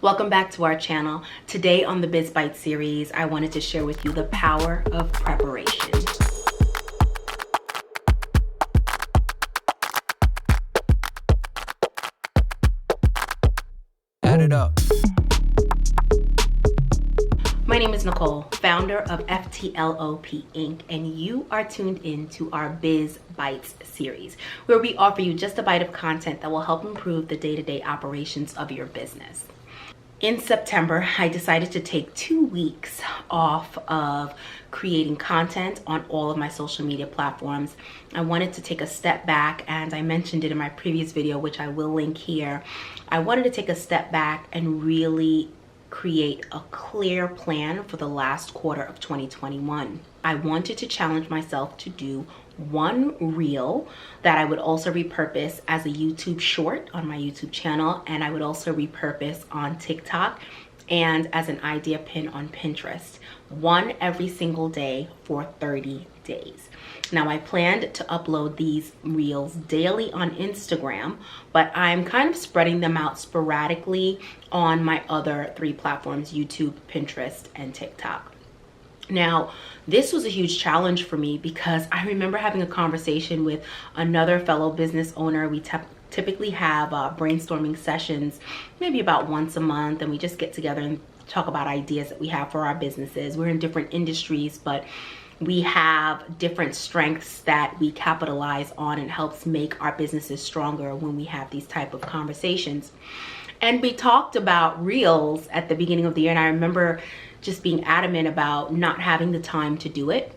Welcome back to our channel. Today on the Biz Bite series, I wanted to share with you the power of preparation. Add it up. My name is Nicole, founder of FTLOP Inc., and you are tuned in to our Biz Bites series, where we offer you just a bite of content that will help improve the day-to-day operations of your business. In September, I decided to take 2 weeks off of creating content on all of my social media platforms. I wanted to take a step back, and I mentioned it in my previous video, which I will link here. I wanted to take a step back and really create a clear plan for the last quarter of 2021. I wanted to challenge myself to do one reel that I would also repurpose as a YouTube short on my YouTube channel, and I would also repurpose on TikTok and as an idea pin on Pinterest. One every single day for 30 days. Now, I planned to upload these reels daily on Instagram, but I'm kind of spreading them out sporadically on my other 3 platforms, YouTube, Pinterest, and TikTok. Now, this was a huge challenge for me because I remember having a conversation with another fellow business owner. We typically have brainstorming sessions maybe about once a month, and we just get together and talk about ideas that we have for our businesses. We're in different industries, but we have different strengths that we capitalize on, and helps make our businesses stronger when we have these type of conversations. And we talked about reels at the beginning of the year, and I remember just being adamant about not having the time to do it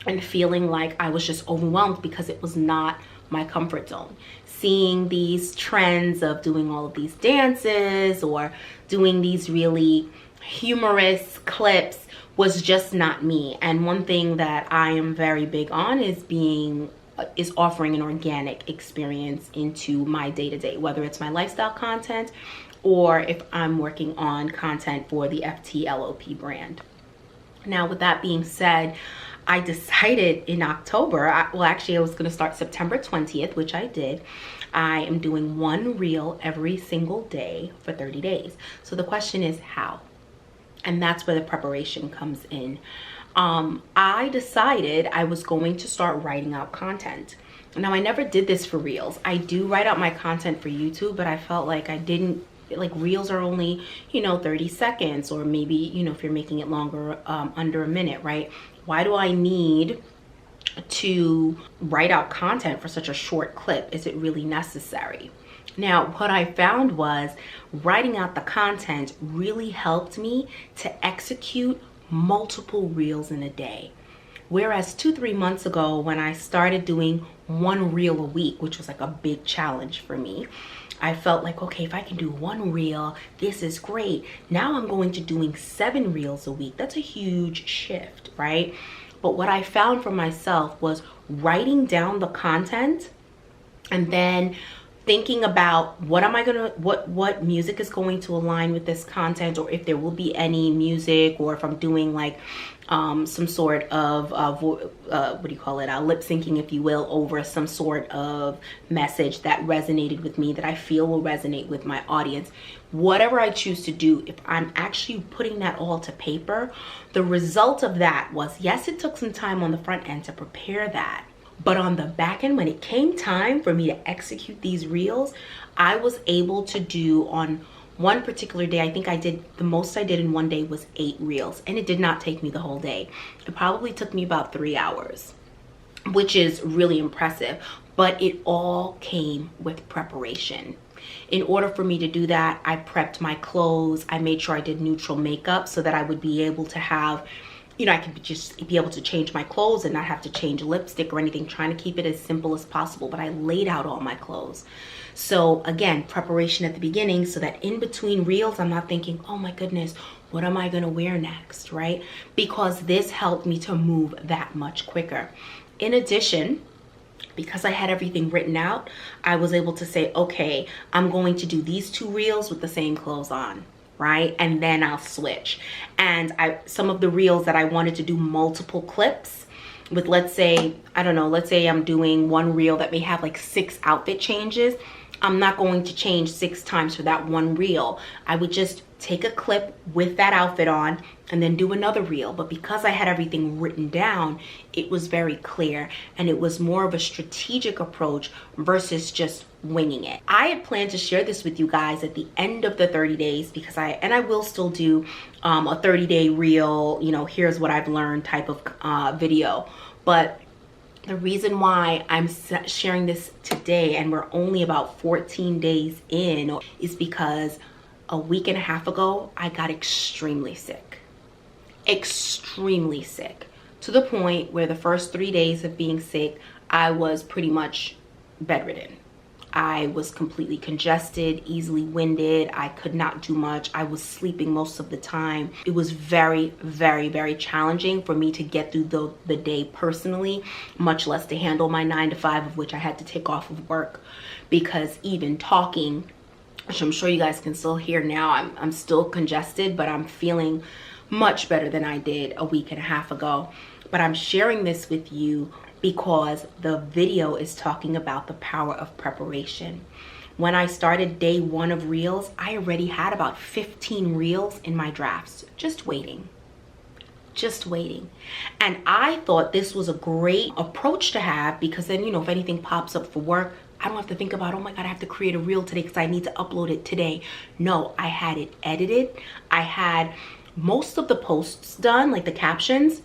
and feeling like I was just overwhelmed because it was not my comfort zone. Seeing these trends of doing all of these dances or doing these really humorous clips was just not me. And one thing that I am very big on is offering an organic experience into my day-to-day, whether it's my lifestyle content or if I'm working on content for the FTLOP brand. Now, with that being said, I decided in October, I was going to start September 20th, which I did. I am doing one reel every single day for 30 days. So the question is how? And that's where the preparation comes in. I decided I was going to start writing out content. Now, I never did this for reels. I do write out my content for YouTube, but I felt like reels are only, 30 seconds, or maybe, if you're making it longer, under a minute, right? Why do I need to write out content for such a short clip? Is it really necessary? Now, what I found was writing out the content really helped me to execute multiple reels in a day. Whereas 2-3 months ago, when I started doing one reel a week, which was like a big challenge for me, I felt like, okay, if I can do one reel, this is great. Now I'm going to doing 7 reels a week. That's a huge shift, right? But what I found for myself was writing down the content and then thinking about what music is going to align with this content, or if there will be any music, or if I'm doing like some sort of lip syncing, if you will, over some sort of message that resonated with me, that I feel will resonate with my audience. Whatever I choose to do, if I'm actually putting that all to paper, the result of that was, yes, it took some time on the front end to prepare that. But on the back end, when it came time for me to execute these reels, I was able to do, on one particular day, I think the most I did in one day was 8 reels. And it did not take me the whole day. It probably took me about 3 hours, which is really impressive. But it all came with preparation. In order for me to do that, I prepped my clothes. I made sure I did neutral makeup so that I would be able to have, I could just be able to change my clothes and not have to change lipstick or anything, trying to keep it as simple as possible. But I laid out all my clothes. So again, preparation at the beginning, so that in between reels, I'm not thinking, oh my goodness, what am I gonna wear next, right? Because this helped me to move that much quicker. In addition, because I had everything written out, I was able to say, okay, I'm going to do these 2 reels with the same clothes on, right? And then I'll switch. And some of the reels that I wanted to do multiple clips with, let's say I'm doing one reel that may have like 6 outfit changes, I'm not going to change 6 times for that one reel. I would just take a clip with that outfit on and then do another reel. But because I had everything written down, it was very clear, and it was more of a strategic approach versus just winging it. I had planned to share this with you guys at the end of the 30 days because I will still do a 30-day reel, you know, here's what I've learned type of video. But the reason why I'm sharing this today, and we're only about 14 days in, is because a week and a half ago, I got extremely sick. Extremely sick. To the point where the first 3 days of being sick, I was pretty much bedridden. I was completely congested, easily winded. I could not do much. I was sleeping most of the time. It was very, very, very challenging for me to get through the day personally, much less to handle my 9 to 5, of which I had to take off of work, because even talking, which I'm sure you guys can still hear now, I'm still congested, but I'm feeling much better than I did a week and a half ago. But I'm sharing this with you because the video is talking about the power of preparation. When I started day 1 of reels, I already had about 15 reels in my drafts, just waiting. And I thought this was a great approach to have, because then, you know, if anything pops up for work, I don't have to think about, oh my God, I have to create a reel today because I need to upload it today. No, I had it edited. I had most of the posts done, like the captions.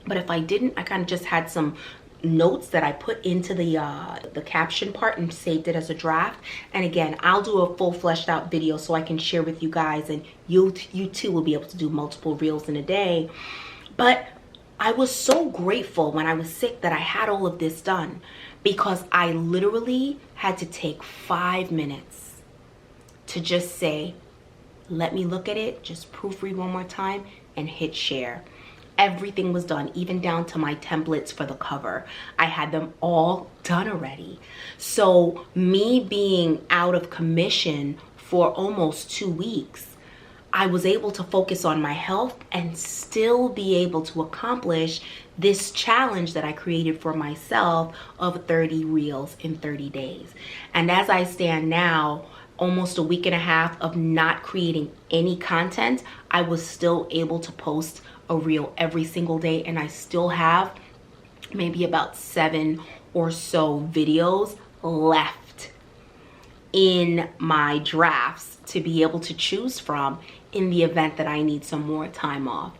But if I didn't, I kind of just had some notes that I put into the caption part and saved it as a draft. And again, I'll do a full fleshed out video so I can share with you guys, and you too will be able to do multiple reels in a day. But I was so grateful when I was sick that I had all of this done, because I literally had to take 5 minutes to just say, let me look at it, just proofread one more time, and hit share. Everything was done, even down to my templates for the cover. I had them all done already. So me being out of commission for almost 2 weeks, I was able to focus on my health and still be able to accomplish this challenge that I created for myself of 30 reels in 30 days. And as I stand now, almost a week and a half of not creating any content, I was still able to post a reel every single day, and I still have maybe about 7 or so videos left in my drafts to be able to choose from in the event that I need some more time off.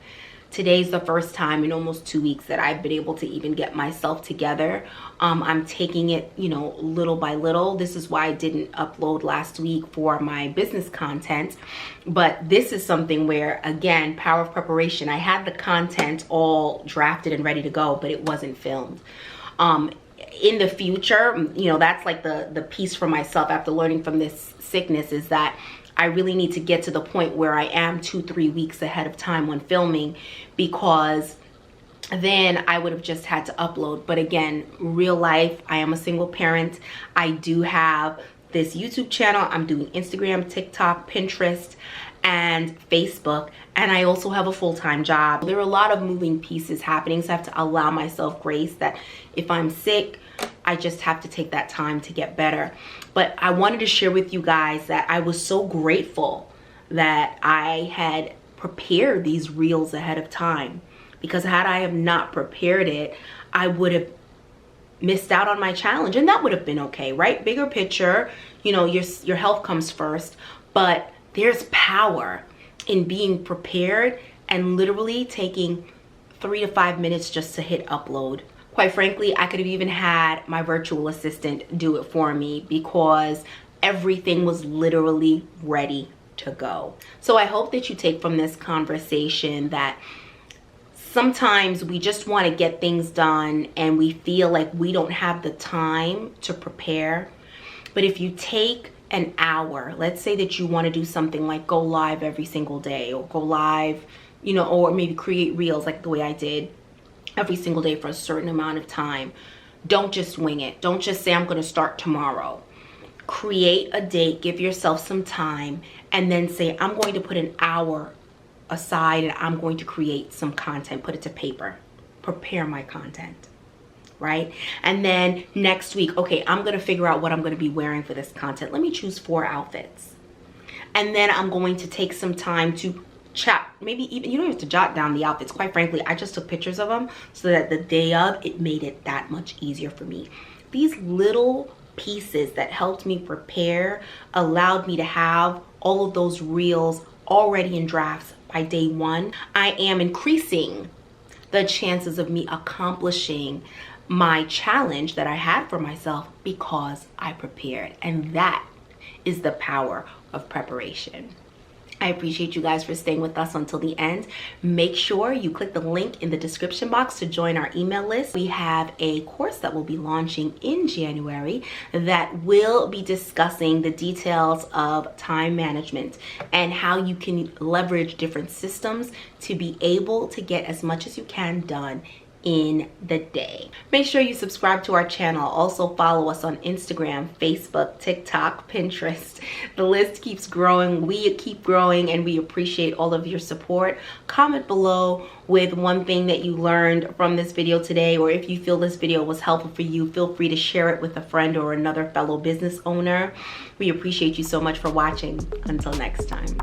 Today's the first time in almost 2 weeks that I've been able to even get myself together. I'm taking it, you know, little by little. This is why I didn't upload last week for my business content. But this is something where, again, power of preparation. I had the content all drafted and ready to go, but it wasn't filmed. In the future, you know, that's like the piece for myself after learning from this sickness, is that I really need to get to the point where I am 2-3 weeks ahead of time when filming, because then I would have just had to upload. But again, real life, I am a single parent. I do have this YouTube channel. I'm doing Instagram, TikTok, Pinterest, and Facebook. And I also have a full-time job. There are a lot of moving pieces happening, so I have to allow myself grace that if I'm sick, I just have to take that time to get better. But I wanted to share with you guys that I was so grateful that I had prepared these reels ahead of time, because had I have not prepared it, I would have missed out on my challenge, and that would have been okay, right? Bigger picture, you know, your health comes first, but there's power in being prepared and literally taking 3 to 5 minutes just to hit upload. Quite frankly, I could have even had my virtual assistant do it for me, because everything was literally ready to go. So I hope that you take from this conversation that sometimes we just want to get things done and we feel like we don't have the time to prepare. But if you take an hour, let's say that you want to do something like go live every single day, or go live, you know, or maybe create reels like the way I did every single day for a certain amount of time. Don't just wing it. Don't just say I'm going to start tomorrow. Create a date, give yourself some time, and then say I'm going to put an hour aside and I'm going to create some content, put it to paper, prepare my content. right? And then next week, okay, I'm gonna figure out what I'm gonna be wearing for this content. Let me choose 4 outfits. And then I'm going to take some time to chat, maybe even, you don't have to jot down the outfits. Quite frankly, I just took pictures of them so that the day of, it made it that much easier for me. These little pieces that helped me prepare allowed me to have all of those reels already in drafts by day 1. I am increasing the chances of me accomplishing my challenge that I had for myself because I prepared. And that is the power of preparation. I appreciate you guys for staying with us until the end. Make sure you click the link in the description box to join our email list. We have a course that will be launching in January that will be discussing the details of time management and how you can leverage different systems to be able to get as much as you can done in the day. Make sure you subscribe to our channel. Also follow us on Instagram, Facebook, TikTok, Pinterest. The list keeps growing. We keep growing and we appreciate all of your support. Comment below with one thing that you learned from this video today, or if you feel this video was helpful for you, feel free to share it with a friend or another fellow business owner. We appreciate you so much for watching. Until next time.